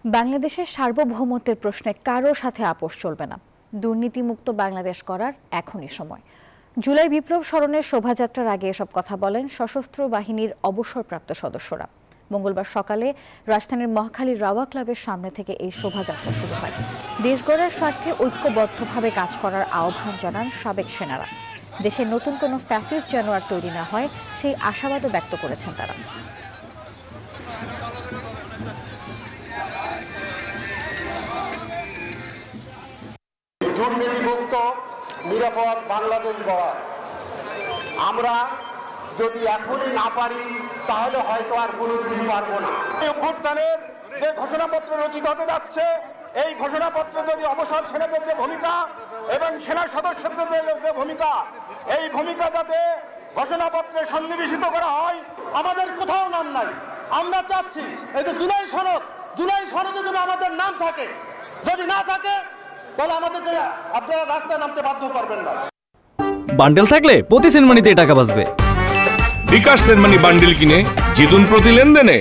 বাংলাদেশের সার্বভৌমত্বের প্রশ্নে কারো সাথে আপোষ চলবে না। দুর্নীতিমুক্ত বাংলাদেশ করার এখনই সময়। জুলাই বিপ্লব স্মরণের শোভাযাত্রার আগে এসব কথা বলেন সশস্ত্র বাহিনীর অবসরপ্রাপ্ত সদস্যরা। মঙ্গলবার সকালে রাজধানীর মহাখালী রাওয়া ক্লাবের সামনে থেকে এই শোভাযাত্রা শুরু হয়। দেশ গড়ার স্বার্থে ঐক্যবদ্ধভাবে কাজ করার আহ্বান জানান সাবেক সেনারা। দেশে নতুন কোনো ফ্যাসিস্ট যেন আর তৈরি না হয় সেই আশাবাদও ব্যক্ত করেছেন তারা। দুর্নীতিমুক্ত নিরাপদ বাংলাদেশ গড়া আমরা যদি এখনই না পারি তাহলে হয়তো আর কোনোদিনই পারবো না। অভ্যুত্থানের যে ঘোষণাপত্র রচিত হতে যাচ্ছে, এই ঘোষণাপত্র যদি অবসর সেনাদের যে ভূমিকা এবং সেনা সদস্যদের যে ভূমিকা, এই ভূমিকা যাতে ঘোষণাপত্রে সন্নিবেশিত করা হয়, আমাদের কোথাও নাম নাই। আমরা চাচ্ছি এই যে জুলাই সনদে যদি আমাদের নাম থাকে, যদি না থাকে তাহলে আমাদেরকে আপনারা রাস্তায় নামতে বাধ্য করবেন না। বান্ডেল থাকলে প্রতি সেনমানিতে টাকা বাঁচবে। বিকাশ সেনমানি বান্ডেল কিনে জিতুন প্রতি লেনদেনে।